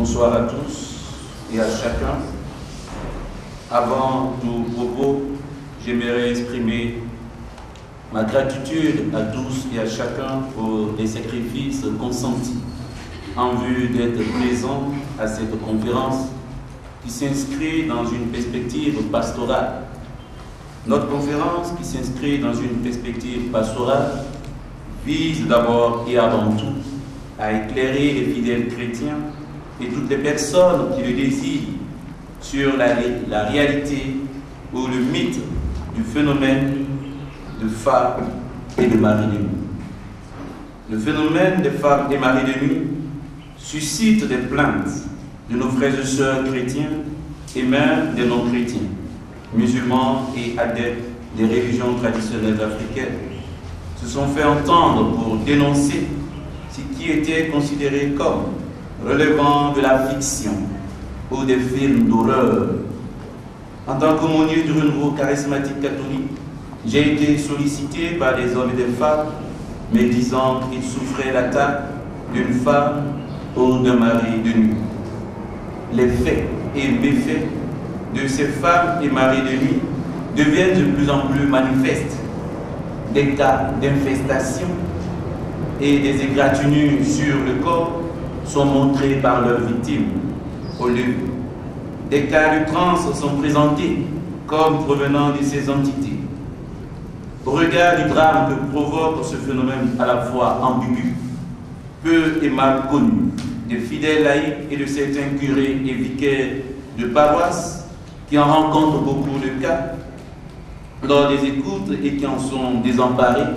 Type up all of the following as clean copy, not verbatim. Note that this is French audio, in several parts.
Bonsoir à tous et à chacun. Avant tout propos, j'aimerais exprimer ma gratitude à tous et à chacun pour les sacrifices consentis en vue d'être présent à cette conférence qui s'inscrit dans une perspective pastorale. Notre conférence qui s'inscrit dans une perspective pastorale vise d'abord et avant tout à éclairer les fidèles chrétiens et toutes les personnes qui le désirent sur la réalité ou le mythe du phénomène de femmes et de maris de nuit. Le phénomène des femmes et maris de nuit suscite des plaintes de nos frères et sœurs chrétiens et même des non-chrétiens, musulmans et adeptes des religions traditionnelles africaines, se sont fait entendre pour dénoncer ce qui était considéré comme relevant de la fiction ou des films d'horreur. En tant qu'aumônier du renouveau charismatique catholique, j'ai été sollicité par des hommes et des femmes me disant qu'ils souffraient l'attaque d'une femme ou d'un mari de nuit. Les faits et méfaits de ces femmes et maris de nuit deviennent de plus en plus manifestes. Des cas d'infestation et des égratignures sur le corps sont montrés par leurs victimes au lieu. Des cas de transe sont présentés comme provenant de ces entités. Au regard du drame que provoque ce phénomène à la fois ambigu, peu et mal connu, des fidèles laïcs et de certains curés et vicaires de paroisse qui en rencontrent beaucoup de cas lors des écoutes et qui en sont désemparés,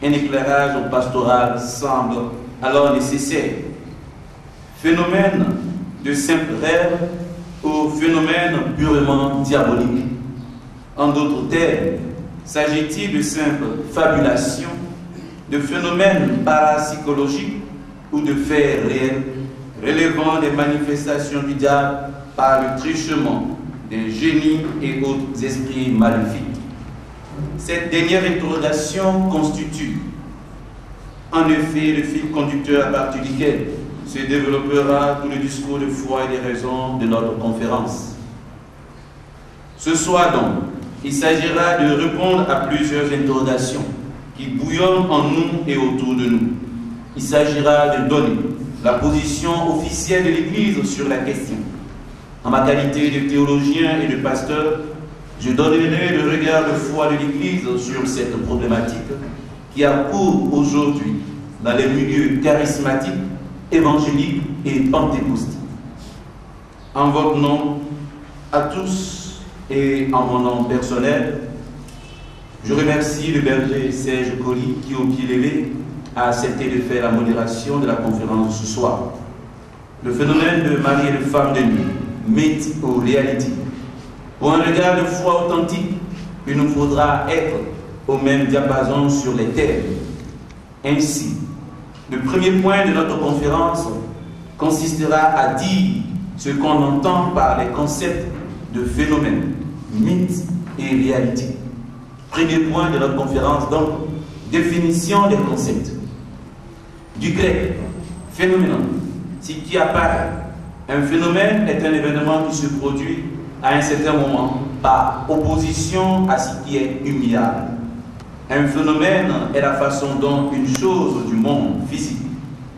un éclairage pastoral semble alors nécessaire. Phénomène de simple rêve ou phénomène purement diabolique. En d'autres termes, s'agit-il de simple fabulation, de phénomènes parapsychologiques ou de faits réels relevant des manifestations du diable par le trichement des génies et autres esprits maléfiques? Cette dernière interrogation constitue en effet le fil conducteur à partir duquel se développera tout le discours de foi et des raisons de notre conférence. Ce soir donc, il s'agira de répondre à plusieurs interrogations qui bouillonnent en nous et autour de nous. Il s'agira de donner la position officielle de l'Église sur la question. En ma qualité de théologien et de pasteur, je donnerai le regard de foi de l'Église sur cette problématique qui a cours aujourd'hui dans les milieux charismatiques, évangéliques et pentecôtiques. En votre nom à tous et en mon nom personnel, je remercie le berger Serge Colli qui, au pied levé, a accepté de faire la modération de la conférence de ce soir. Le phénomène de mari et de femme de nuit, mythe ou réalité. Pour un regard de foi authentique, il nous faudra être au même diapason sur les terres. Ainsi, le premier point de notre conférence consistera à dire ce qu'on entend par les concepts de phénomènes, mythes et réalité. Premier point de notre conférence, donc, définition des concepts. Du grec, phénoménon, ce qui apparaît. Un phénomène est un événement qui se produit à un certain moment par opposition à ce qui est immuable. Un phénomène est la façon dont une chose du monde physique,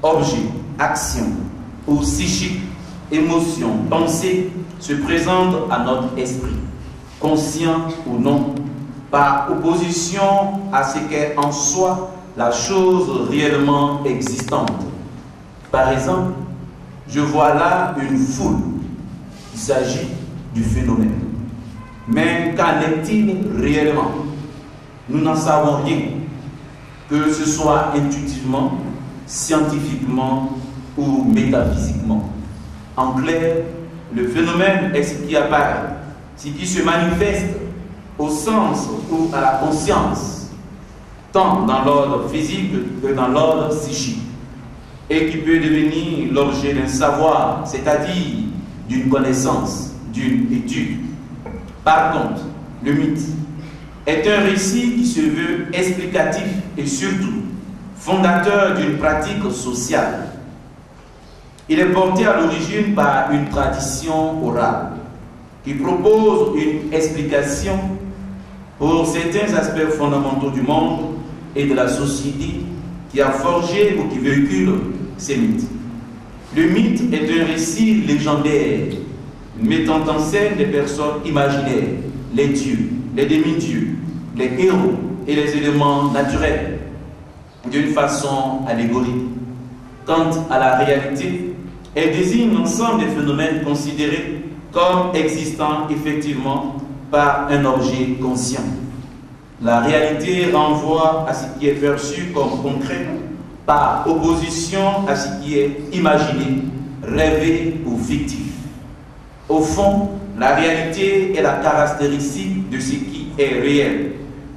objet, action ou psychique, émotion, pensée se présente à notre esprit, conscient ou non, par opposition à ce qu'est en soi la chose réellement existante. Par exemple, je vois là une foule. Il s'agit du phénomène. Mais qu'en est-il réellement? Nous n'en savons rien, que ce soit intuitivement, scientifiquement ou métaphysiquement. En clair, le phénomène est ce qui apparaît, ce qui se manifeste au sens ou à la conscience, tant dans l'ordre physique que dans l'ordre psychique, et qui peut devenir l'objet d'un savoir, c'est-à-dire d'une connaissance, d'une étude. Par contre, le mythe est un récit qui se veut explicatif et surtout fondateur d'une pratique sociale. Il est porté à l'origine par une tradition orale qui propose une explication pour certains aspects fondamentaux du monde et de la société qui a forgé ou qui véhicule ces mythes. Le mythe est un récit légendaire mettant en scène des personnes imaginaires, les dieux, les demi-dieux, les héros et les éléments naturels d'une façon allégorique. Quant à la réalité, elle désigne l'ensemble des phénomènes considérés comme existant effectivement par un objet conscient. La réalité renvoie à ce qui est perçu comme concret par opposition à ce qui est imaginé, rêvé ou fictif. Au fond, la réalité est la caractéristique de ce qui est réel,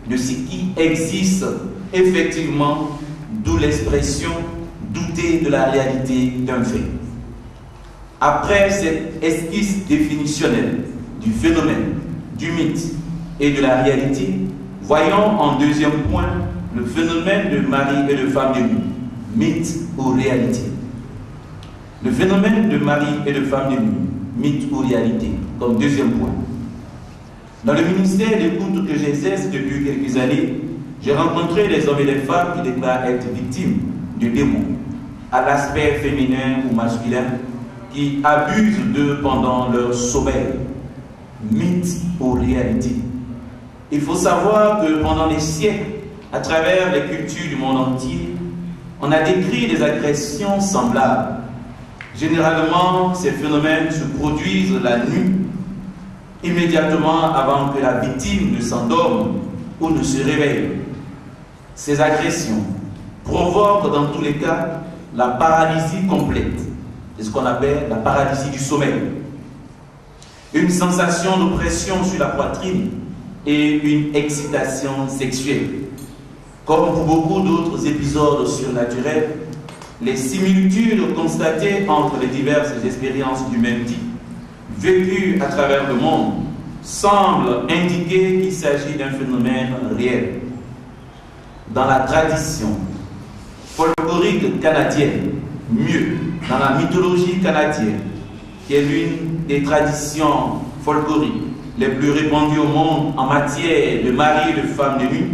de ce qui existe effectivement, d'où l'expression douter de la réalité d'un fait. Après cette esquisse définitionnelle du phénomène, du mythe et de la réalité, voyons en deuxième point le phénomène de mari et de femme nue, mythe ou réalité. Le phénomène de mari et de femme nue, mythe ou réalité, comme deuxième point. Dans le ministère d'écoute que j'exerce depuis quelques années, j'ai rencontré des hommes et des femmes qui déclarent être victimes de démons à l'aspect féminin ou masculin qui abusent d'eux pendant leur sommeil, mythe ou réalité. Il faut savoir que pendant des siècles, à travers les cultures du monde entier, on a décrit des agressions semblables. Généralement, ces phénomènes se produisent la nuit, immédiatement avant que la victime ne s'endorme ou ne se réveille. Ces agressions provoquent dans tous les cas la paralysie complète. C'est ce qu'on appelle la paralysie du sommeil. Une sensation d'oppression sur la poitrine et une excitation sexuelle. Comme pour beaucoup d'autres épisodes surnaturels, les similitudes constatées entre les diverses expériences du même type, vécues à travers le monde, semblent indiquer qu'il s'agit d'un phénomène réel. Dans la tradition folklorique canadienne, mieux, dans la mythologie canadienne, qui est l'une des traditions folkloriques les plus répandues au monde en matière de mari et de femme de nuit,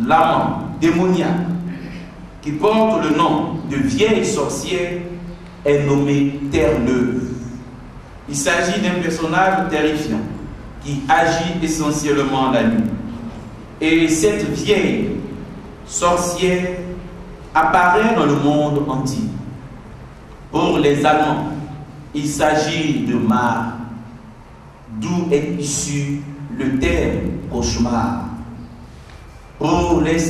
l'amant démoniaque qui porte le nom de vieille sorcière est nommé Terre-Neuve. Il s'agit d'un personnage terrifiant qui agit essentiellement la nuit. Et cette vieille sorcière apparaît dans le monde entier. Pour les Allemands, il s'agit de Mar, d'où est issu le terme cauchemar. Pour les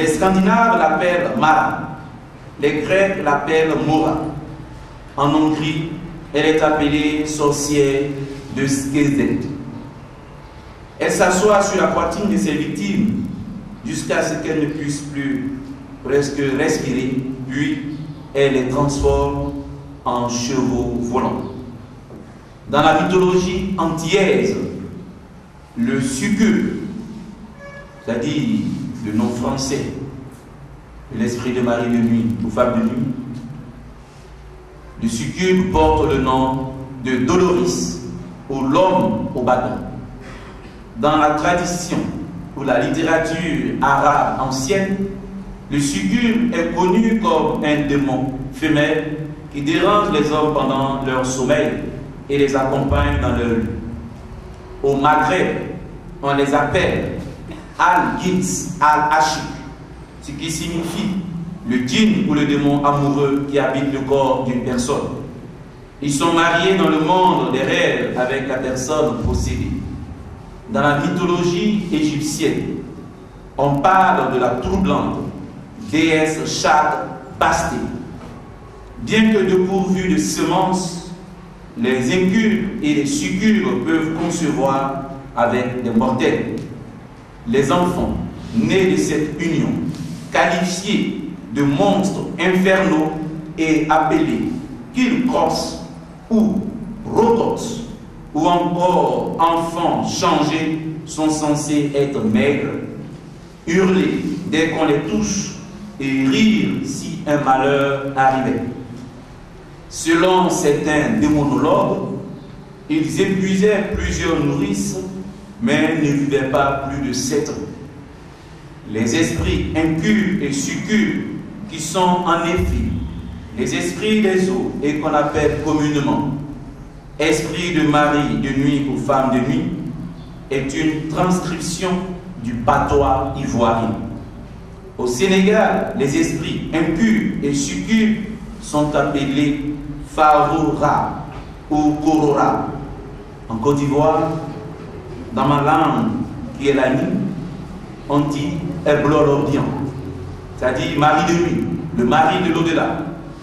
Scandinaves l'appellent Mar, les Grecs l'appellent Mora. En Hongrie, elle est appelée sorcière de Székely. Elle s'assoit sur la poitrine de ses victimes jusqu'à ce qu'elles ne puissent plus presque respirer, puis elle les transforme en chevaux volants. Dans la mythologie antillaise, le succube, c'est-à-dire le nom français de l'esprit de mari de nuit ou femme de nuit, le succube porte le nom de Doloris, ou l'homme au bâton. Dans la tradition ou la littérature arabe ancienne, le succube est connu comme un démon femelle qui dérange les hommes pendant leur sommeil et les accompagne dans leur lit. Au Maghreb, on les appelle Al-Gins Al-Ashik, ce qui signifie le djinn ou le démon amoureux qui habite le corps d'une personne. Ils sont mariés dans le monde des rêves avec la personne possédée. Dans la mythologie égyptienne, on parle de la troublante déesse Chad Basté. Bien que dépourvus de semences, les incubes et les succubes peuvent concevoir avec des mortels. Les enfants nés de cette union, qualifiés de monstres infernaux et appelés Kilkros ou Rotox, ou encore enfants changés, sont censés être maigres, hurler dès qu'on les touche et rire si un malheur arrivait. Selon certains démonologues, ils épuisaient plusieurs nourrices, mais ne vivaient pas plus de 7 ans. Les esprits impurs et succubes, qui sont en effet les esprits des eaux et qu'on appelle communément esprit de mari de nuit ou femme de nuit, est une transcription du patois ivoirien. Au Sénégal, les esprits impurs et succubes sont appelés Faroura ou Korora. En Côte d'Ivoire, dans ma langue qui est la nuit, on dit Eblolobian, c'est-à-dire mari de nuit, le mari de l'au-delà.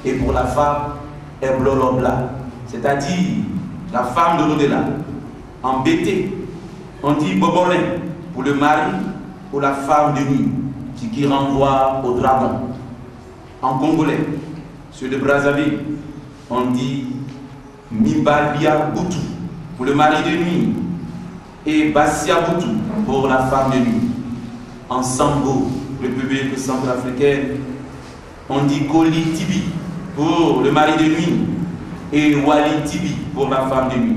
Et pour la femme, Eblolobla, c'est-à-dire la femme de l'au-delà. En bété, on dit Bobolin pour le mari ou la femme de nuit, qui renvoie au dragon. En congolais, ceux de Brazzaville, on dit Mibalia Boutou pour le mari de nuit et Bassia Boutou pour la femme de nuit. En Sango, République centrafricaine, on dit Koli Tibi pour le mari de nuit et Wali Tibi pour la femme de nuit.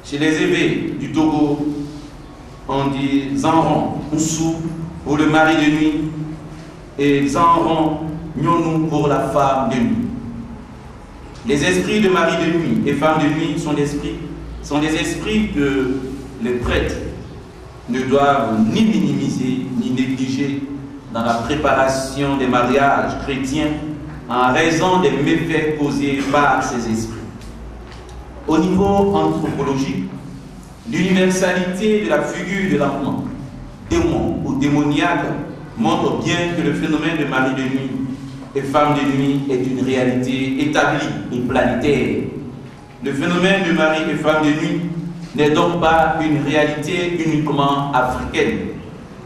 Chez les évêques du Togo, on dit Zanron Oussou pour le mari de nuit et Zanron Nyonou pour la femme de nuit. Les esprits de mari de nuit et femme de nuit sont des esprits que les prêtres ne doivent ni minimiser ni négliger dans la préparation des mariages chrétiens en raison des méfaits causés par ces esprits. Au niveau anthropologique, l'universalité de la figure de l'enfant, démon ou démoniaque, montre bien que le phénomène de mari de nuit et femme de nuit est une réalité établie et planétaire. Le phénomène de mari et femme de nuit n'est donc pas une réalité uniquement africaine.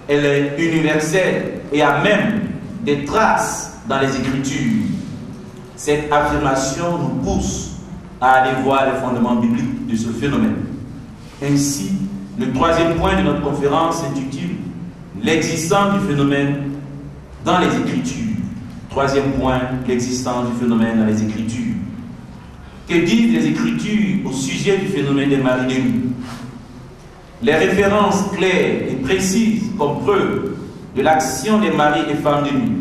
Elle est universelle et a même des traces dans les Écritures. Cette affirmation nous pousse à aller voir les fondements bibliques de ce phénomène. Ainsi, le troisième point de notre conférence s'intitule « L'existence du phénomène dans les Écritures ». Troisième point, l'existence du phénomène dans les Écritures. Que disent les Écritures au sujet du phénomène des maris de nuit? Les références claires et précises comme preuve de l'action des maris et femmes de nuit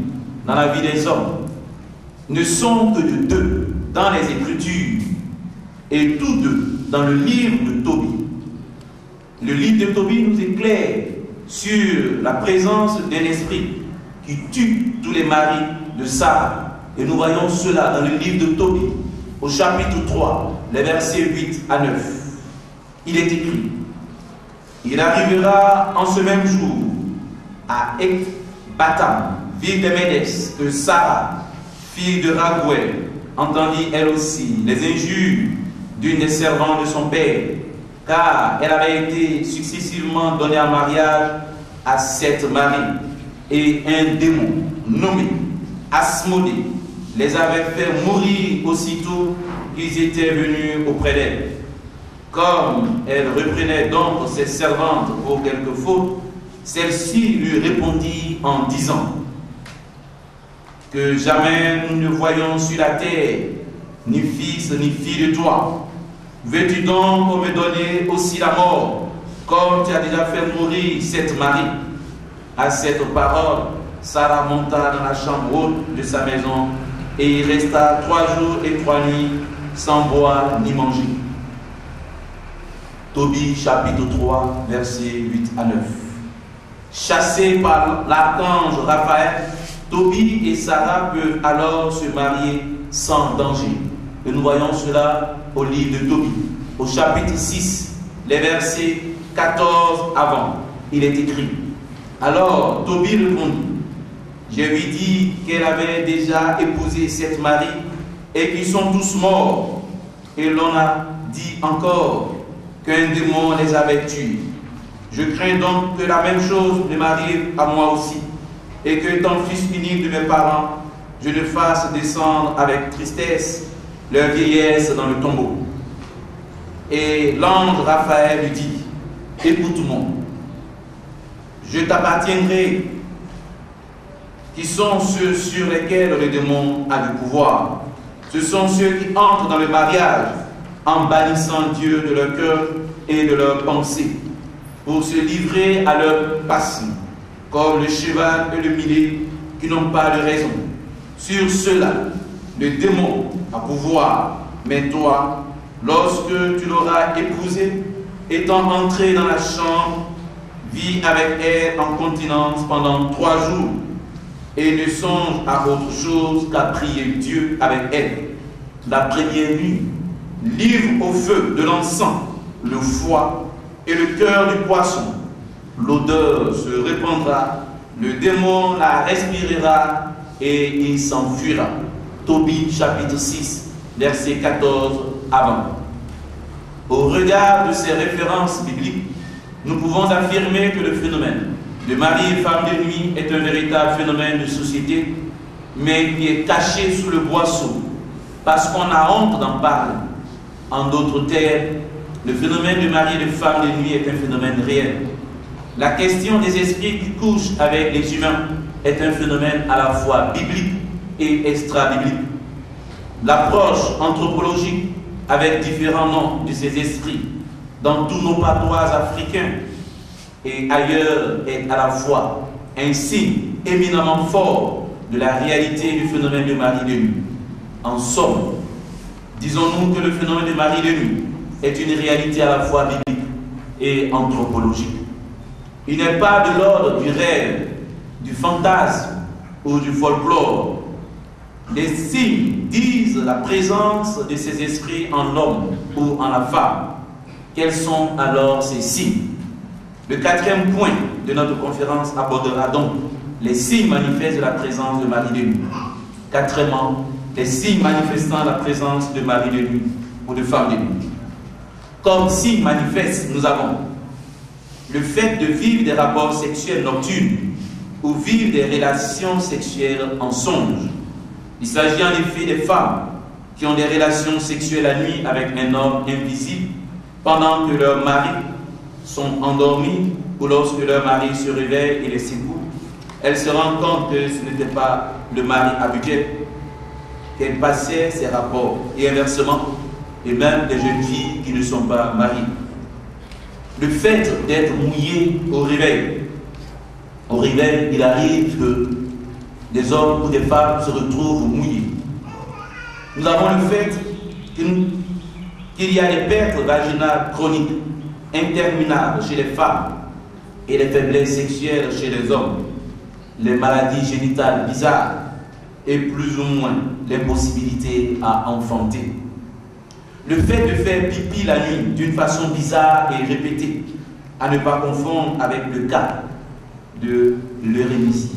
dans la vie des hommes ne sont que de 2 dans les Écritures et tous 2 dans le livre de Tobie. Le livre de Tobie nous éclaire sur la présence d'un esprit qui tue tous les maris de Sarah. Et nous voyons cela dans le livre de Tobie, au chapitre 3, les versets 8 à 9. Il est écrit: il arrivera en ce même jour à Ecbatam, ville de Médès, que Sarah, fille de Raguel, entendit elle aussi les injures d'une des servantes de son père, car elle avait été successivement donnée en mariage à 7 maris, et un démon nommé Asmodée les avait fait mourir aussitôt qu'ils étaient venus auprès d'elle. Comme elle reprenait donc ses servantes pour quelque faute, celle-ci lui répondit en disant: que jamais nous ne voyons sur la terre ni fils ni fille de toi. Veux-tu donc me donner aussi la mort, comme tu as déjà fait mourir 7 maris? À cette parole, Sarah monta dans la chambre haute de sa maison et il resta 3 jours et 3 nuits sans boire ni manger. Tobie chapitre 3, versets 8 à 9. Chassés par l'archange Raphaël, Tobie et Sarah peuvent alors se marier sans danger. Et nous voyons cela au livre de Tobie, au chapitre 6, les versets 14 avant. Il est écrit: alors Tobie répondit: je lui dis qu'elle avait déjà épousé 7 maris et qu'ils sont tous morts. Et l'on a dit encore qu'un démon les avait tués. Je crains donc que la même chose ne m'arrive à moi aussi, et que, étant fils unique de mes parents, je ne fasse descendre avec tristesse leur vieillesse dans le tombeau. Et l'ange Raphaël lui dit: écoute-moi, je t'appartiendrai qui sont ceux sur lesquels le démon a du pouvoir. Ce sont ceux qui entrent dans le mariage en bannissant Dieu de leur cœur et de leurs pensées, pour se livrer à leur passion, comme le cheval et le mulet qui n'ont pas de raison. Sur cela, le démon a pouvoir, mais toi, lorsque tu l'auras épousée, étant entré dans la chambre, vis avec elle en continence pendant 3 jours, et ne songe à autre chose qu'à prier Dieu avec elle. La première nuit, livre au feu de l'encens le foie et le cœur du poisson. L'odeur se répandra, le démon la respirera et il s'enfuira. Tobie chapitre 6, verset 14 à 20. Au regard de ces références bibliques, nous pouvons affirmer que le phénomène de mari et femme de nuit est un véritable phénomène de société, mais qui est caché sous le boisseau, parce qu'on a honte d'en parler. En d'autres termes, le phénomène de mari et de femme de nuit est un phénomène réel. La question des esprits qui couchent avec les humains est un phénomène à la fois biblique et extra-biblique. L'approche anthropologique avec différents noms de ces esprits dans tous nos patois africains et ailleurs est à la fois un signe éminemment fort de la réalité du phénomène de mari de nuit. En somme, disons-nous que le phénomène de mari de nuit est une réalité à la fois biblique et anthropologique. Il n'est pas de l'ordre du rêve, du fantasme ou du folklore. Les signes disent la présence de ces esprits en l'homme ou en la femme. Quels sont alors ces signes? Le 4e point de notre conférence abordera donc les signes manifestes de la présence de mari de nuit. Quatrièmement, les signes manifestant la présence de mari de nuit ou de femme de nuit. Comme signe manifeste, nous avons le fait de vivre des rapports sexuels nocturnes ou vivre des relations sexuelles en songe. Il s'agit en effet des femmes qui ont des relations sexuelles la nuit avec un homme invisible pendant que leurs maris sont endormis ou lorsque leur mari se réveille et les secoue. Elles se rendent compte que ce n'était pas le mari habituel, qu'elles passaient ces rapports, et inversement, et même des jeunes filles qui ne sont pas mariées. Le fait d'être mouillé au réveil, il arrive que des hommes ou des femmes se retrouvent mouillés. Nous avons le fait qu'il y a des pertes vaginales chroniques, interminables chez les femmes et les faiblesses sexuelles chez les hommes, les maladies génitales bizarres et plus ou moins l'impossibilité à enfanter. Le fait de faire pipi la nuit d'une façon bizarre et répétée, à ne pas confondre avec le cas de l'eurénésie.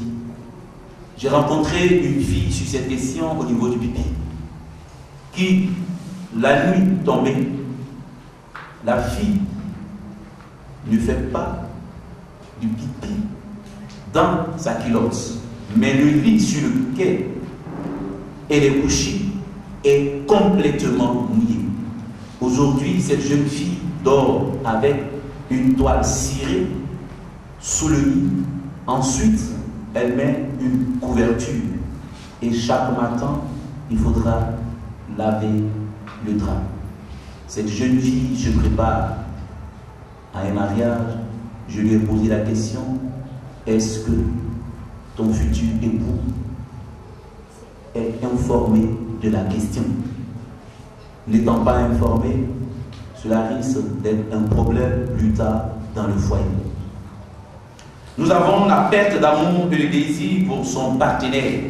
J'ai rencontré une fille sur cette question au niveau du pipi, qui, la nuit tombée, la fille ne fait pas du pipi dans sa culotte, mais le lit sur lequel elle est couchée est complètement mouillé. Aujourd'hui, cette jeune fille dort avec une toile cirée sous le lit. Ensuite, elle met une couverture. Et chaque matin, il faudra laver le drap. Cette jeune fille se prépare à un mariage. Je lui ai posé la question, est-ce que ton futur époux est informé de la question? N'étant pas informé, cela risque d'être un problème plus tard dans le foyer. Nous avons la perte d'amour et le désir pour son partenaire.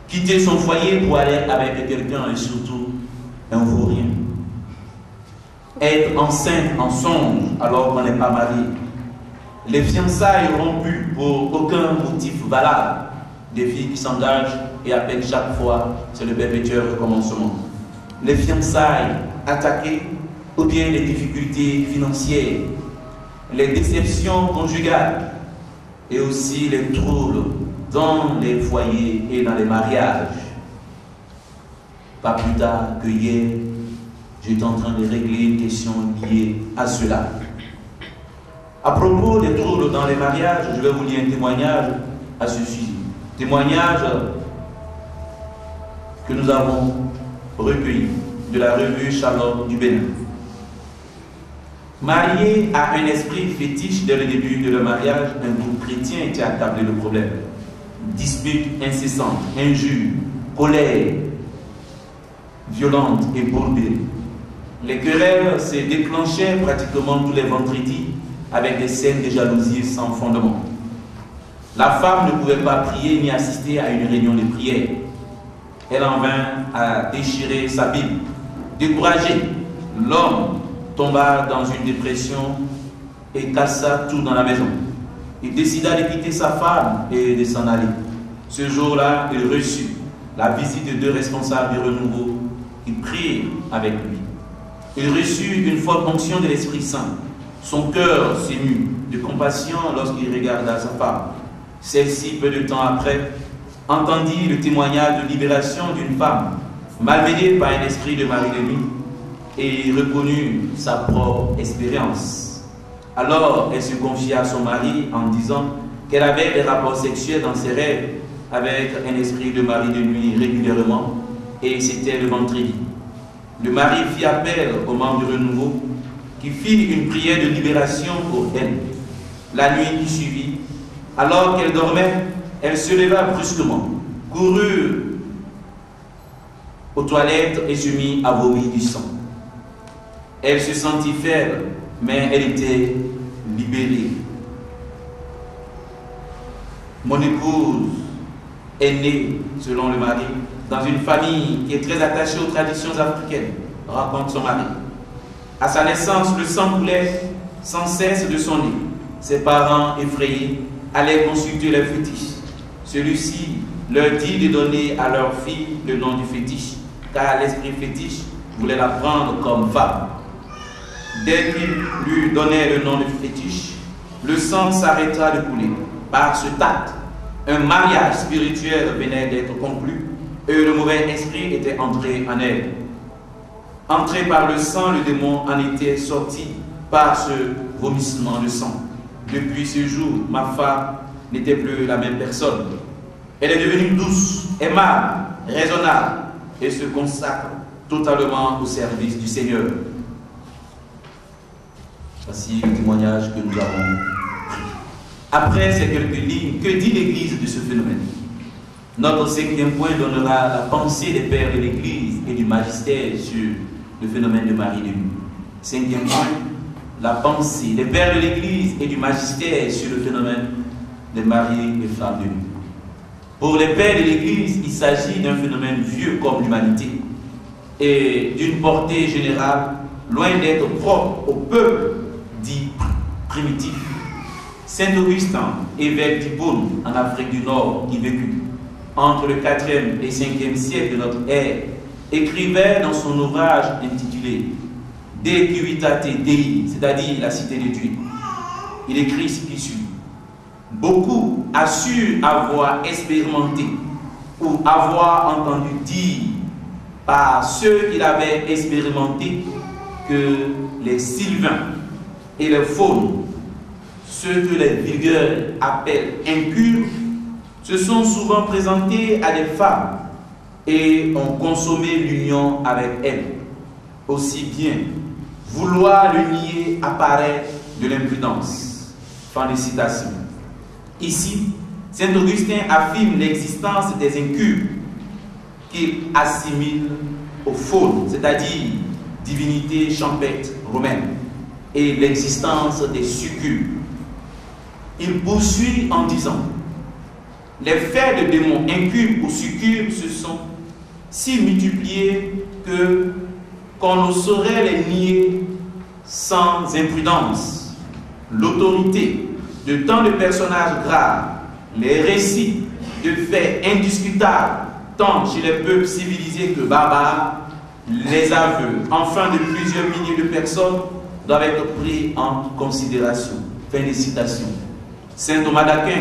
Quitter son foyer pour aller avec quelqu'un et surtout un vaurien. Être enceinte en songe alors qu'on n'est pas marié. Les fiançailles rompues pour aucun motif valable. Des filles qui s'engagent et appellent chaque fois, c'est le perpétuel recommencement. Les fiançailles attaquées ou bien les difficultés financières, les déceptions conjugales et aussi les troubles dans les foyers et dans les mariages. Pas plus tard que hier, j'étais en train de régler une question liée à cela. À propos des troubles dans les mariages, je vais vous lire un témoignage à ce sujet. Témoignage que nous avons recueilli de la revue Shalom du Bénin. Marié à un esprit fétiche dès le début de leur mariage, un groupe chrétien était accablé de problèmes. Disputes incessantes, injures, colère violente et bourbée. Les querelles se déclenchaient pratiquement tous les vendredis avec des scènes de jalousie sans fondement. La femme ne pouvait pas prier ni assister à une réunion de prière. Elle en vint à déchirer sa Bible. Découragé, l'homme tomba dans une dépression et cassa tout dans la maison. Il décida de quitter sa femme et de s'en aller. Ce jour-là, il reçut la visite de deux responsables du renouveau qui prirent avec lui. Il reçut une forte onction de l'Esprit Saint. Son cœur s'émut de compassion lorsqu'il regarda sa femme. Celle-ci, peu de temps après, entendit le témoignage de libération d'une femme malmenée par un esprit de mari de nuit et reconnut sa propre expérience. Alors, elle se confia à son mari en disant qu'elle avait des rapports sexuels dans ses rêves avec un esprit de mari de nuit régulièrement, et c'était le vendredi. Le mari fit appel aux membres du renouveau qui fit une prière de libération pour elle. La nuit qui suivit, alors qu'elle dormait, elle se leva brusquement, courut aux toilettes et se mit à vomir du sang. Elle se sentit faible, mais elle était libérée. Mon épouse est née, selon le mari, dans une famille qui est très attachée aux traditions africaines, raconte son mari. À sa naissance, le sang coulait sans cesse de son nez. Ses parents, effrayés, allaient consulter le fétiche. Celui-ci leur dit de donner à leur fille le nom du fétiche, car l'esprit fétiche voulait la prendre comme femme. Dès qu'il lui donnait le nom de fétiche, le sang s'arrêta de couler. Par ce tact, un mariage spirituel venait d'être conclu et le mauvais esprit était entré en elle. Entré par le sang, le démon en était sorti par ce vomissement de sang. Depuis ce jour, ma femme n'était plus la même personne. Elle est devenue douce, aimable, raisonnable et se consacre totalement au service du Seigneur. Voici le témoignage que nous avons pris. Après ces quelques lignes, que dit l'Église de ce phénomène? Notre cinquième point donnera la pensée des pères de l'Église et du magistère sur le phénomène de Marie de nuit. Cinquième point, la pensée des pères de l'Église et du magistère sur le phénomène de Marie et femme de nuit. Pour les pères de l'Église, il s'agit d'un phénomène vieux comme l'humanité et d'une portée générale, loin d'être propre au peuple dit primitif. Saint Augustin, évêque d'Hippone en Afrique du Nord, qui vécut entre le 4e et 5e siècle de notre ère, écrivait dans son ouvrage intitulé De Civitate Dei, c'est-à-dire la cité de Dieu. Il écrit ce qui suit. Beaucoup assurent avoir expérimenté ou avoir entendu dire par ceux qui l'avaient expérimenté que les Sylvains et les faunes, ceux que les vulgaires appellent impurs, se sont souvent présentés à des femmes et ont consommé l'union avec elles. Aussi bien, vouloir le nier apparaît de l'imprudence. Fin de citation. Ici, Saint Augustin affirme l'existence des incubes qu'il assimile aux faunes, c'est-à-dire divinités champêtres romaines, et l'existence des succubes. Il poursuit en disant: les faits de démons incubes ou succubes se sont si multipliés qu'on ne saurait les nier sans imprudence. L'autorité de tant de personnages graves, les récits de faits indiscutables, tant chez les peuples civilisés que barbares, les aveux, enfin de plusieurs milliers de personnes, doivent être pris en considération. Fin de citation. Saint Thomas d'Aquin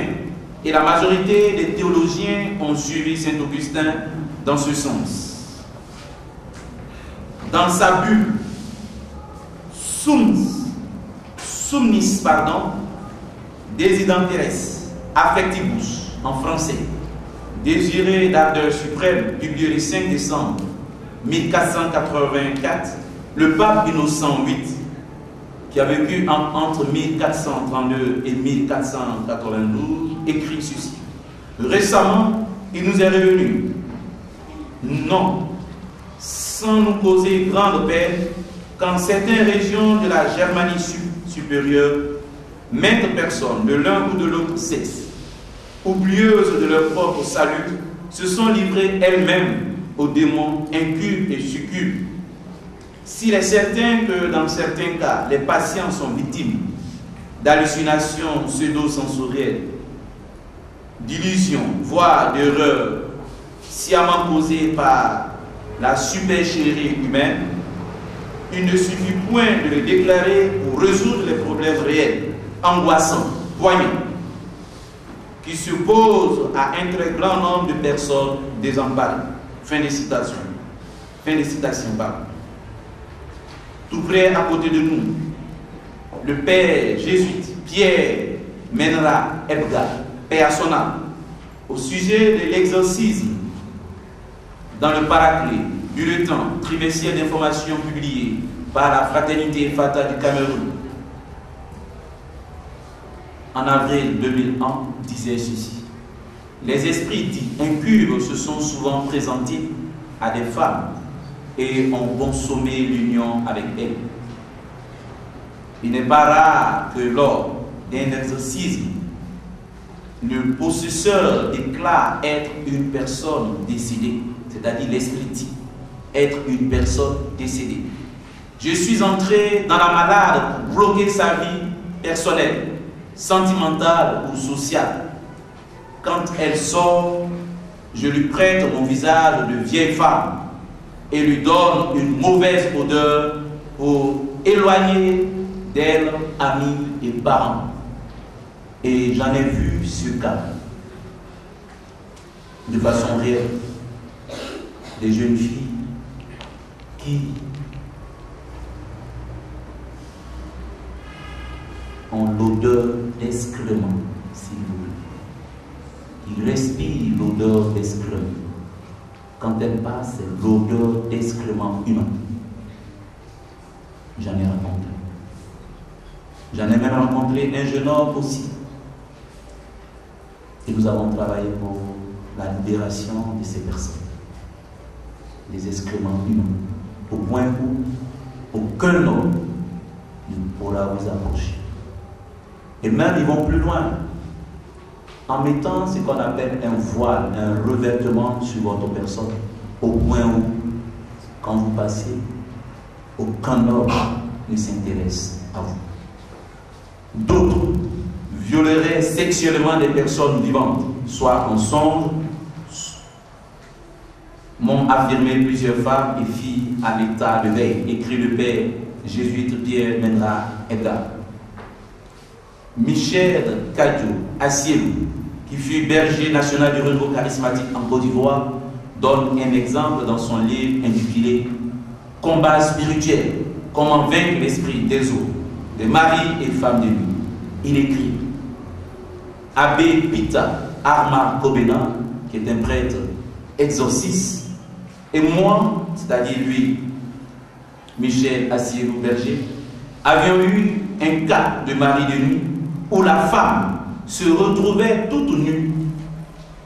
et la majorité des théologiens ont suivi Saint Augustin dans ce sens. Dans sa bulle Sumnis, Desideres Affectibus, en français, Désiré d'ardeur suprême, publié le 5 décembre 1484, le pape Innocent VIII, qui a vécu entre 1432 et 1492, écrit ceci. Récemment, il nous est revenu, non, sans nous causer grande peine, qu'en certaines régions de la Germanie supérieure, maintes personnes de l'un ou de l'autre sexe, oublieuses de leur propre salut, se sont livrées elles-mêmes aux démons incubes et succubes. S'il est certain que dans certains cas, les patients sont victimes d'hallucinations pseudo-sensorielles, d'illusions, voire d'erreurs sciemment causées par la supercherie humaine, il ne suffit point de le déclarer pour résoudre les problèmes réels, angoissants, poignants, qui se posent à un très grand nombre de personnes désemparées. Fin de citation. Fin de citation, pardon. Tout près à côté de nous, le père jésuite Pierre Menra Ebga, paix à son âme, au sujet de l'exorcisme dans le Paraclet, bulletin trimestriel d'information publié par la Fraternité Fata du Cameroun en avril 2001, disait ceci. Les esprits dits impurs se sont souvent présentés à des femmes et ont consommé l'union avec elles. Il n'est pas rare que lors d'un exorcisme, le possesseur déclare être une personne décédée, c'est-à-dire l'esprit dit être une personne décédée. Je suis entré dans la malade pour bloquer sa vie personnelle, sentimentale ou sociale. Quand elle sort, je lui prête mon visage de vieille femme et lui donne une mauvaise odeur pour éloigner d'elle amis et parents. Et j'en ai vu ce cas de façon réelle. Des jeunes filles qui ont l'odeur d'excrément, s'il vous plaît. Qui respirent l'odeur d'excrément. Quand elles passent, c'est l'odeur d'excrément humain. J'en ai rencontré. J'en ai même rencontré un jeune homme aussi. Et nous avons travaillé pour la libération de ces personnes. Les excréments humains, au point où aucun homme ne pourra vous approcher. Et même ils vont plus loin, en mettant ce qu'on appelle un voile, un revêtement sur votre personne, au point où, quand vous passez, aucun homme ne s'intéresse à vous. D'autres violeraient sexuellement des personnes vivantes, soit en songe, m'ont affirmé plusieurs femmes et filles à l'état de veille, écrit le père jésuite Pierre Menra Ebga. Michel Kadjo Assielou, qui fut berger national du renouveau charismatique en Côte d'Ivoire, donne un exemple dans son livre intitulé Combat spirituel, comment vaincre l'esprit des eaux, des maris et femmes de nuit. Il écrit Abbé Pita Arma Kobena, qui est un prêtre exorciste, et moi, c'est-à-dire lui, Michel Assielou berger, avions eu un cas de mari de nuit où la femme se retrouvait toute nue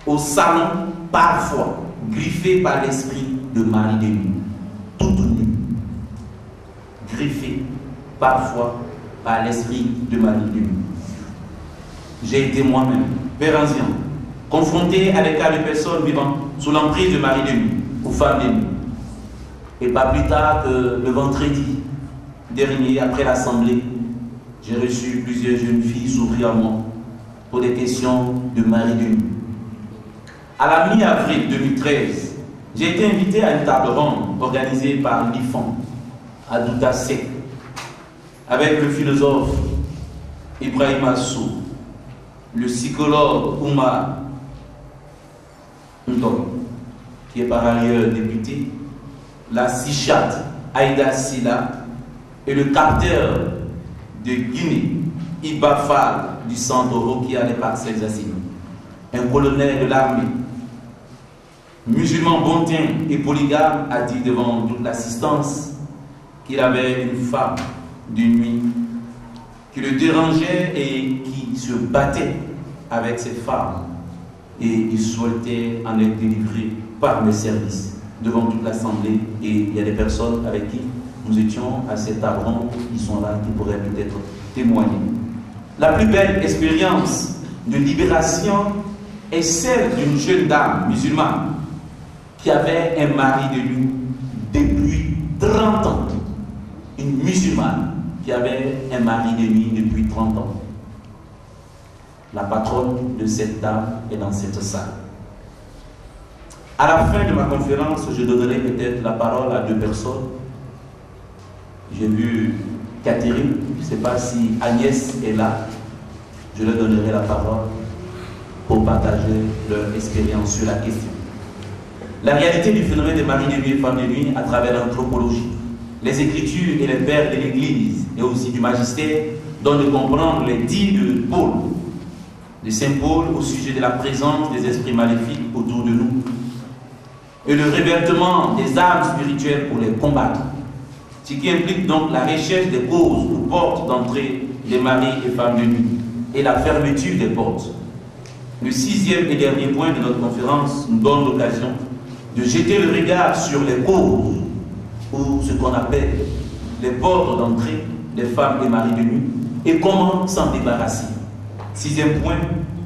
au salon, parfois griffée par l'esprit de mari de nuit. Toute nue. Griffée parfois par l'esprit de mari de nuit. J'ai été moi-même, père ancien, confronté à des cas de personnes vivant sous l'emprise de mari de nuit ou femmes de nuit. Et pas plus tard que le vendredi dernier, après l'assemblée, j'ai reçu plusieurs jeunes filles s'ouvrir à moi pour des questions de mari de nuit. À la mi-avril 2013, j'ai été invité à une table ronde organisée par l'IFAN à Douta Sek avec le philosophe Ibrahim Assou, le psychologue Oumar Ndong, qui est par ailleurs député, la Sichat Aïda Silla et le capteur de Guinée, Ibafal du centre Rokia des Parcelles Assignées. un colonel de l'armée, musulman bon teint et polygame, a dit devant toute l'assistance qu'il avait une femme de nuit qui le dérangeait et qui se battait avec cette femme, et il souhaitait en être délivré par le service devant toute l'assemblée. Et il y a des personnes avec qui nous étions à cet arbre qui sont là, qui pourraient peut-être témoigner. La plus belle expérience de libération est celle d'une jeune dame musulmane qui avait un mari de nuit depuis 30 ans. Une musulmane qui avait un mari de nuit depuis 30 ans. La patronne de cette dame est dans cette salle. À la fin de ma conférence, je donnerai peut-être la parole à 2 personnes. J'ai vu Catherine, je ne sais pas si Agnès est là. Je leur donnerai la parole pour partager leur expérience sur la question. La réalité du phénomène des maris de nuit et femmes de nuit à travers l'anthropologie, les Écritures et les pères de l'Église et aussi du magistère donnent de comprendre les dits de Paul, de Saint Paul au sujet de la présence des esprits maléfiques autour de nous et le révèlement des armes spirituelles pour les combattre, ce qui implique donc la recherche des causes ou portes d'entrée des maris et femmes de nuit et la fermeture des portes. Le 6e et dernier point de notre conférence nous donne l'occasion de jeter le regard sur les causes ou ce qu'on appelle les portes d'entrée des femmes et maris de nuit et comment s'en débarrasser. 6e point,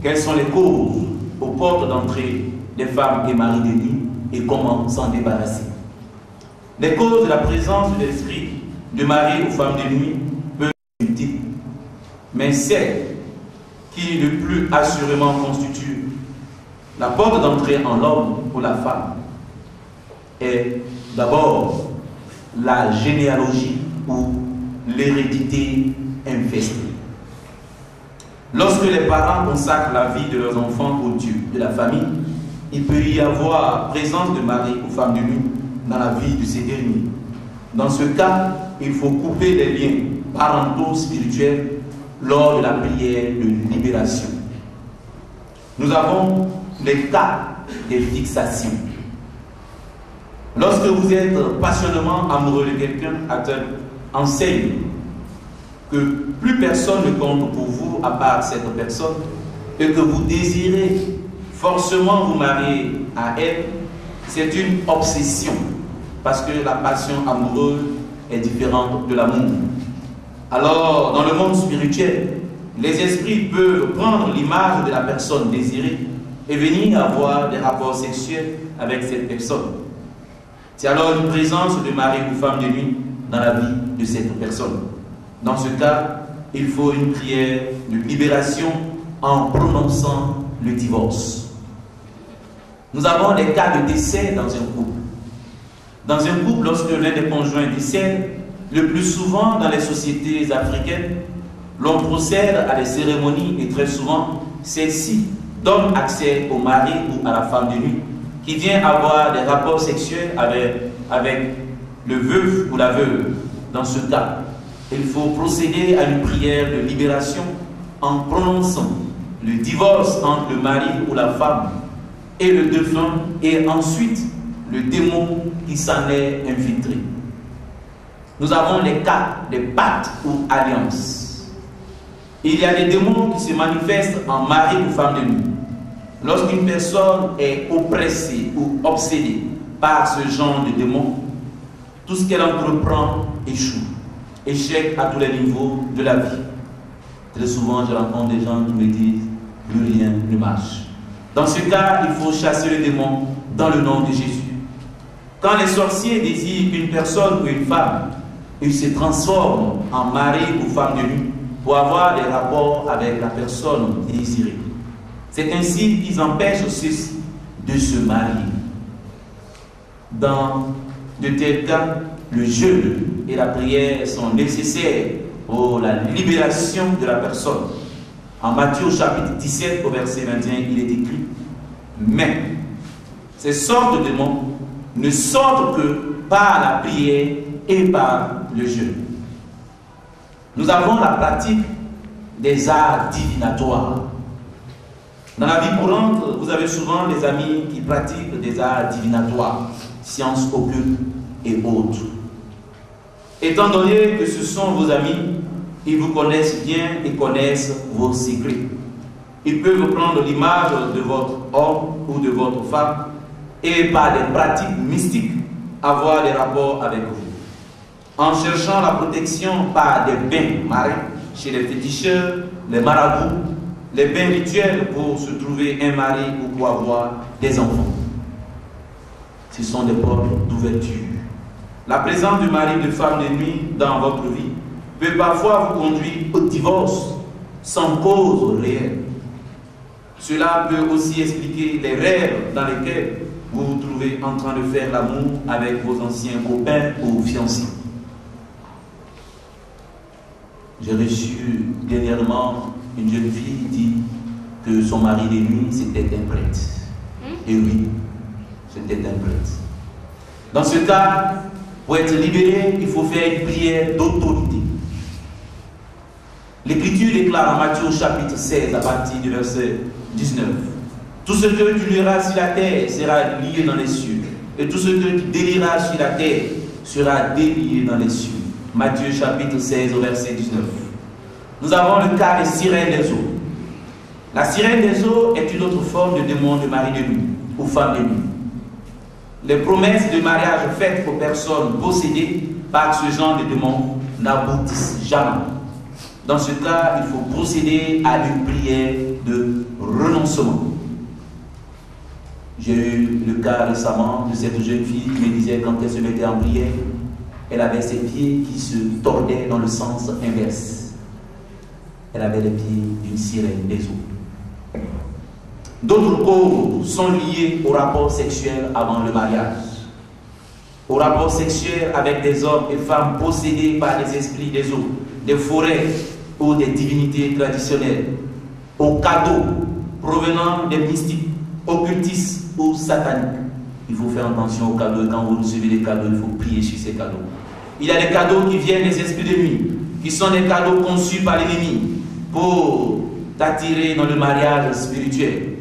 quelles sont les causes aux portes d'entrée des femmes et maris de nuit et comment s'en débarrasser. Les causes de la présence de l'esprit de mari ou femme de nuit peuvent être multiples, mais celle qui le plus assurément constitue la porte d'entrée en l'homme ou la femme est d'abord la généalogie ou l'hérédité infestée. Lorsque les parents consacrent la vie de leurs enfants au Dieu de la famille, il peut y avoir présence de mari ou femme de nuit dans la vie de ces derniers. Dans ce cas, il faut couper les liens parentaux spirituels lors de la prière de libération. Nous avons les cas des fixations. Lorsque vous êtes passionnément amoureux de quelqu'un, enseigne que plus personne ne compte pour vous à part cette personne et que vous désirez forcément vous marier à elle, c'est une obsession parce que la passion amoureuse est différente de l'amour. Alors, dans le monde spirituel, les esprits peuvent prendre l'image de la personne désirée et venir avoir des rapports sexuels avec cette personne. C'est alors une présence de mari ou femme de nuit dans la vie de cette personne. Dans ce cas, il faut une prière de libération en prononçant le divorce. Nous avons les cas de décès dans un couple. Dans un couple, lorsque l'un des conjoints décède, le plus souvent dans les sociétés africaines, l'on procède à des cérémonies et très souvent, celles-ci donnent accès au mari ou à la femme de nuit qui vient avoir des rapports sexuels avec le veuf ou la veuve. Dans ce cas, il faut procéder à une prière de libération en prononçant le divorce entre le mari ou la femme et le défunt et ensuite le démon qui s'en est infiltré. Nous avons les cas des pactes ou alliances. Il y a des démons qui se manifestent en mari ou femme de nuit. Lorsqu'une personne est oppressée ou obsédée par ce genre de démon, tout ce qu'elle entreprend échoue. Échec à tous les niveaux de la vie. Très souvent, je rencontre des gens qui me disent « plus rien ne marche ». Dans ce cas, il faut chasser le démon dans le nom de Jésus. Quand les sorciers désirent une personne ou une femme, ils se transforment en mari ou femme de nuit pour avoir des rapports avec la personne désirée. C'est ainsi qu'ils empêchent ceux-ci de se marier. Dans de tels cas, le jeûne et la prière sont nécessaires pour la libération de la personne. En Matthieu chapitre 17 au verset 21, il est écrit « Mais ces sortes de démons ne sortent que par la prière et par le jeûne. » Nous avons la pratique des arts divinatoires. Dans la vie courante, vous avez souvent des amis qui pratiquent des arts divinatoires, sciences occultes et autres. Étant donné que ce sont vos amis, ils vous connaissent bien et connaissent vos secrets. Ils peuvent prendre l'image de votre homme ou de votre femme et par des pratiques mystiques avoir des rapports avec vous. En cherchant la protection par des bains marins chez les féticheurs, les marabouts, les bains rituels pour se trouver un mari ou pour avoir des enfants. Ce sont des portes d'ouverture. La présence du mari de femme de nuit dans votre vie peut parfois vous conduire au divorce sans cause réelle. Cela peut aussi expliquer les rêves dans lesquels vous vous trouvez en train de faire l'amour avec vos anciens copains ou fiancés. J'ai reçu dernièrement une jeune fille qui dit que son mari de nuit c'était un prêtre. Et oui, c'était un prêtre. Dans ce cas, pour être libéré, il faut faire une prière d'autorité. L'Écriture déclare en Matthieu chapitre 16 à partir du verset 19. Tout ce que tu lieras sur la terre sera lié dans les cieux. Et tout ce que tu délieras sur la terre sera délié dans les cieux. Matthieu chapitre 16 au verset 19. Nous avons le cas des sirènes des eaux. La sirène des eaux est une autre forme de démon de mari de nuit ou femme de nuit. Les promesses de mariage faites aux personnes possédées par ce genre de démon n'aboutissent jamais. Dans ce cas, il faut procéder à une prière de renoncement. J'ai eu le cas récemment de cette jeune fille qui me disait quand elle se mettait en prière, elle avait ses pieds qui se tordaient dans le sens inverse. Elle avait les pieds d'une sirène des eaux. D'autres causes sont liées au rapport sexuel avant le mariage. Au rapport sexuel avec des hommes et femmes possédés par des esprits des eaux, des forêts ou des divinités traditionnelles. Aux cadeaux provenant des mystiques, occultistes ou sataniques. Il faut faire attention aux cadeaux et quand vous recevez des cadeaux, il faut prier sur ces cadeaux. Il y a des cadeaux qui viennent des esprits de nuit, qui sont des cadeaux conçus par l'ennemi pour t'attirer dans le mariage spirituel.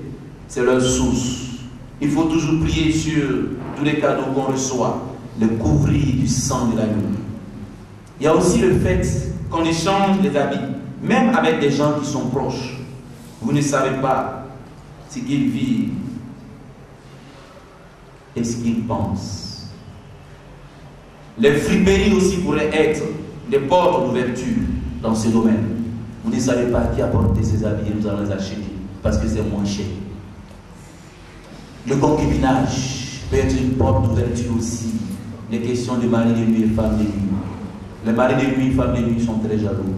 C'est leur source. Il faut toujours prier sur tous les cadeaux qu'on reçoit, les couvrir du sang de l'agneau. Il y a aussi le fait qu'on échange des habits, même avec des gens qui sont proches. Vous ne savez pas ce qu'ils vivent et ce qu'ils pensent. Les friperies aussi pourraient être des portes d'ouverture dans ce domaine. Vous ne savez pas qui a porté ces habits et nous allons les acheter parce que c'est moins cher. Le concubinage peut être une porte d'ouverture aussi. Les questions de mari de nuit et femme de nuit. Les maris de nuit et femmes de nuit sont très jaloux.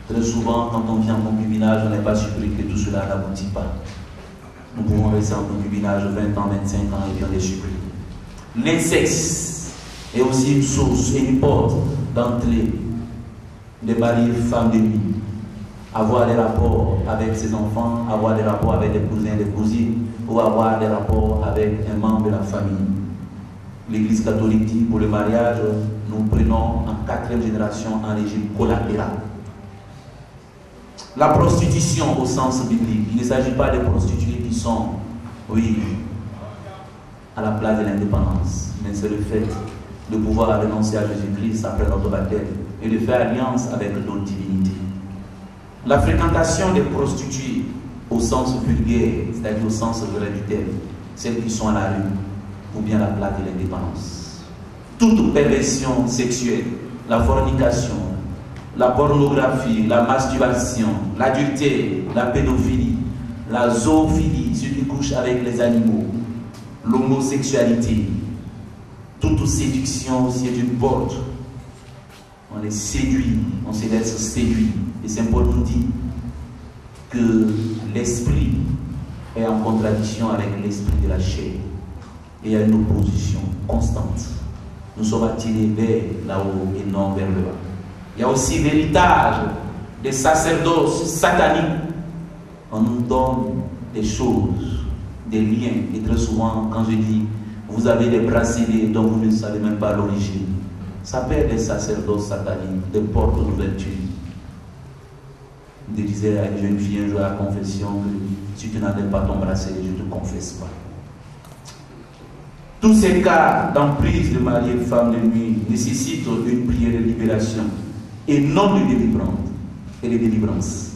Très souvent, quand on vient en concubinage, on n'est pas surpris que tout cela n'aboutit pas. Nous pouvons rester en concubinage 20 ans, 25 ans et puis on est surpris. L'inceste est aussi une source et une porte d'entrée des maris et femmes de nuit. Avoir des rapports avec ses enfants, avoir des rapports avec des cousins, des cousines, ou avoir des rapports avec un membre de la famille. L'Église catholique dit pour le mariage, nous prenons en 4e génération un régime collatéral. La prostitution au sens biblique, il ne s'agit pas des prostituées qui sont, oui, à la place de l'indépendance, mais c'est le fait de pouvoir renoncer à Jésus-Christ après notre baptême et de faire alliance avec d'autres divinités. La fréquentation des prostituées au sens vulgaire, c'est-à-dire au sens vrai du terme, celles qui sont à la rue, ou bien la place de l'indépendance. Toute perversion sexuelle, la fornication, la pornographie, la masturbation, l'adultère, la pédophilie, la zoophilie, ceux qui couchent avec les animaux, l'homosexualité, toute séduction aussi est une porte. On est séduit, on se laisse séduire. Et Saint Paul nous dit que l'esprit est en contradiction avec l'esprit de la chair. Et il y a une opposition constante. Nous sommes attirés vers là-haut et non vers le bas. Il y a aussi l'héritage des sacerdoces sataniques. On nous donne des choses, des liens. Et très souvent, quand je dis, vous avez des bracelets dont vous ne savez même pas l'origine, ça peut être des sacerdoces sataniques, des portes d'ouverture. Je disais à une jeune fille un jour à la confession que si tu n'enlèves pas ton bracelet, je ne te confesse pas. Tous ces cas d'emprise de mari et femme de nuit nécessitent une prière de libération et non de délivrance. Et de délivrance.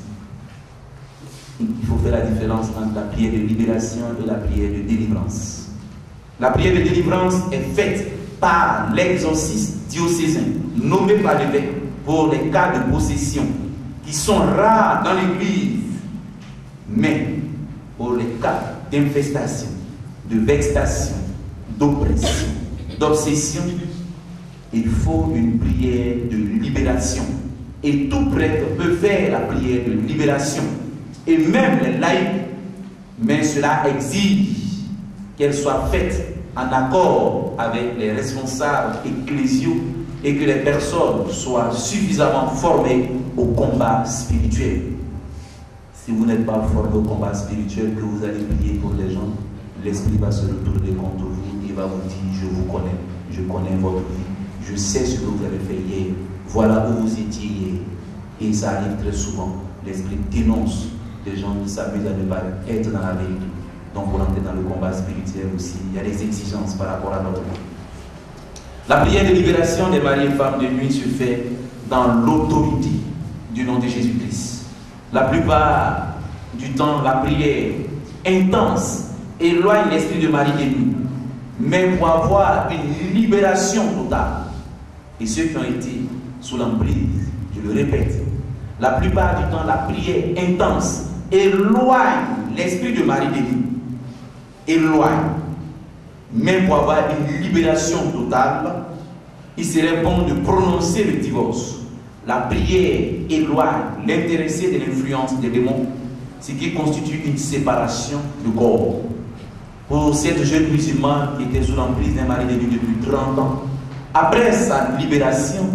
Il faut faire la différence entre la prière de libération et la prière de délivrance. La prière de délivrance est faite par l'exorciste diocésain nommé par l'évêque pour les cas de possession qui sont rares dans l'Église, mais pour les cas d'infestation, de vexation, d'oppression, d'obsession, il faut une prière de libération. Et tout prêtre peut faire la prière de libération, et même les laïcs, mais cela exige qu'elle soit faite en accord avec les responsables ecclésiaux et que les personnes soient suffisamment formées au combat spirituel. Si vous n'êtes pas formé au combat spirituel, que vous allez prier pour les gens, l'esprit va se retourner contre vous, il va vous dire: je vous connais, je connais votre vie, je sais ce que vous avez fait hier, voilà où vous étiez hier. Et ça arrive très souvent, l'esprit dénonce des gens qui s'amusent à ne pas être dans la vérité. Donc pour entrer dans le combat spirituel aussi, il y a des exigences par rapport à notre monde. La prière de libération des maris et femmes de nuit se fait dans l'autorité du nom de Jésus-Christ. La plupart du temps, la prière intense éloigne l'esprit de mari de nuit. Mais pour avoir une libération totale, et ceux qui ont été sous l'emprise, je le répète, la plupart du temps, la prière intense éloigne l'esprit de mari de nuit. Éloigne. Même pour avoir une libération totale, il serait bon de prononcer le divorce. La prière éloigne l'intéressé de l'influence des démons, ce qui constitue une séparation de corps. Pour cette jeune musulmane qui était sous l'emprise d'un mari de nuit depuis 30 ans, après sa libération,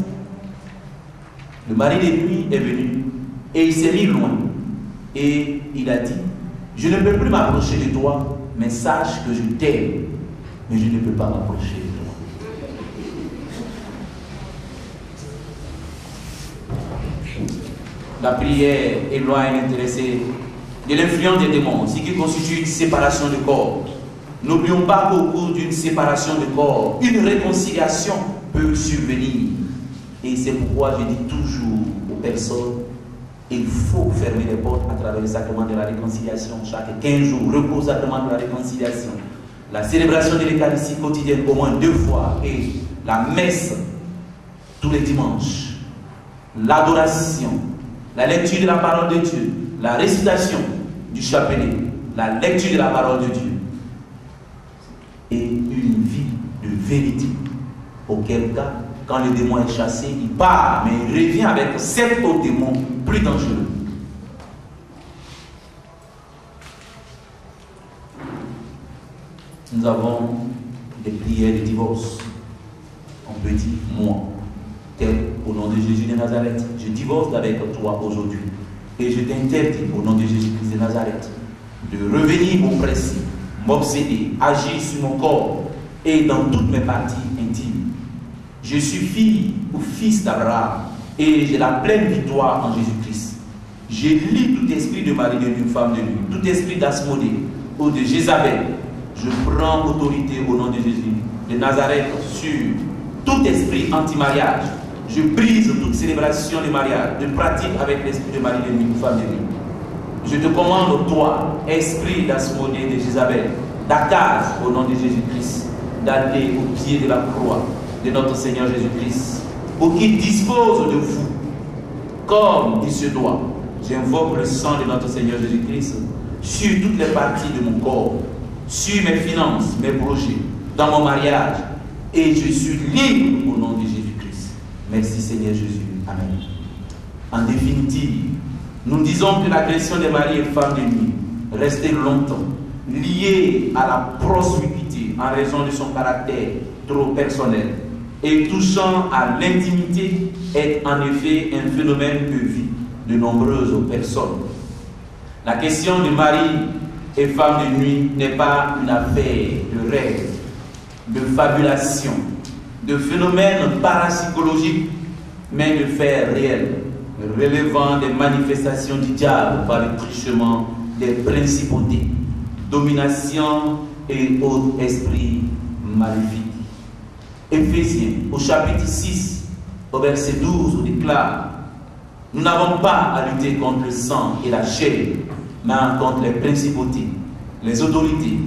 le mari de nuit est venu et il s'est mis loin. Et il a dit: je ne peux plus m'approcher de toi, mais sache que je t'aime, mais je ne peux pas m'approcher de toi. La prière éloigne l'intéressé de l'influence des démons, ce qui constitue une séparation de corps. N'oublions pas qu'au cours d'une séparation de corps, une réconciliation peut survenir. Et c'est pourquoi je dis toujours aux personnes: il faut fermer les portes à travers le sacrement de la réconciliation. Chaque 15 jours, recours au sacrement de la réconciliation. La célébration de l'Eucharistie quotidienne au moins 2 fois et la messe tous les dimanches. L'adoration, la lecture de la parole de Dieu, la récitation du chapelet, la lecture de la parole de Dieu et une vie de vérité. Auquel cas, quand le démon est chassé, il part, mais il revient avec 7 autres démons plus dangereux. Nous avons des prières de divorce. On peut dire: moi, tel, au nom de Jésus de Nazareth, je divorce avec toi aujourd'hui. Et je t'interdis, au nom de Jésus-Christ de Nazareth, de revenir m'oppresser, m'obséder, agir sur mon corps et dans toutes mes parties intimes. Je suis fille ou fils d'Abraham et j'ai la pleine victoire en Jésus-Christ. Je lis tout esprit de mari de nuit, femme de nuit, tout esprit d'Asmodée ou de Jézabel. Je prends autorité au nom de Jésus de Nazareth sur tout esprit anti-mariage. Je brise toute célébration de mariage, de pratique avec l'esprit de mari de nuit, femme de nuit. Je te commande, toi, esprit d'Asmodée, de Jézabel, d'Akaz, au nom de Jésus-Christ, d'aller au pied de la croix de notre Seigneur Jésus-Christ, pour qu'il dispose de vous comme il se doit. J'invoque le sang de notre Seigneur Jésus-Christ sur toutes les parties de mon corps, sur mes finances, mes projets, dans mon mariage, et je suis libre au nom de Jésus-Christ. Merci Seigneur Jésus. Amen. En définitive, nous disons que l'agression des maris et femmes de nuit, restée longtemps liée à la promiscuité en raison de son caractère trop personnel et touchant à l'intimité, est en effet un phénomène que vivent de nombreuses personnes. La question de mari et femme de nuit n'est pas une affaire de rêve, de fabulation, de phénomène parapsychologique, mais de faits réels. relevant des manifestations du diable par le truchement des principautés, domination et autres esprits maléfiques. Éphésiens, au chapitre 6, au verset 12, on déclare: nous n'avons pas à lutter contre le sang et la chair, mais contre les principautés, les autorités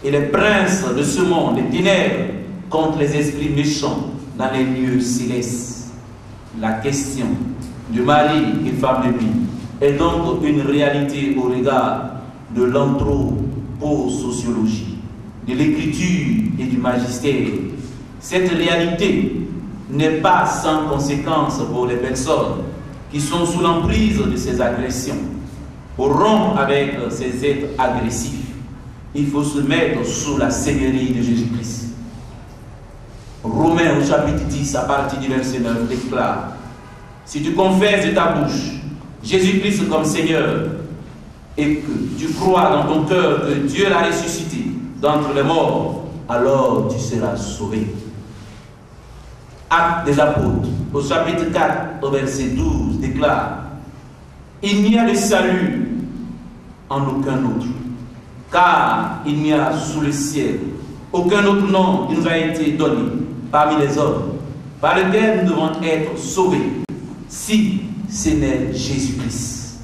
et les princes de ce monde, les ténèbres, contre les esprits méchants dans les lieux célestes. La question de mari et femme de vie est donc une réalité au regard de l'anthroposociologie, de l'écriture et du magistère. Cette réalité n'est pas sans conséquence pour les personnes qui sont sous l'emprise de ces agressions. Pour rompre avec ces êtres agressifs, il faut se mettre sous la seigneurie de Jésus-Christ. Romains au chapitre 10, à partir du verset 9, déclare: si tu confesses de ta bouche Jésus-Christ comme Seigneur et que tu crois dans ton cœur que Dieu l'a ressuscité d'entre les morts, alors tu seras sauvé. Actes des apôtres, au chapitre 4, au verset 12, déclare: il n'y a de salut en aucun autre, car il n'y a sous le ciel aucun autre nom qui nous a été donné parmi les hommes, par lequel nous devons être sauvés, si ce n'est Jésus-Christ.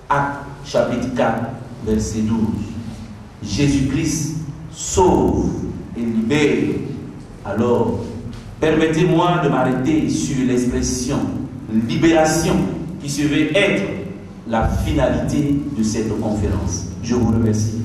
Actes chapitre 4, verset 12. Jésus-Christ sauve et libère. Alors, permettez-moi de m'arrêter sur l'expression libération qui se veut être la finalité de cette conférence. Je vous remercie.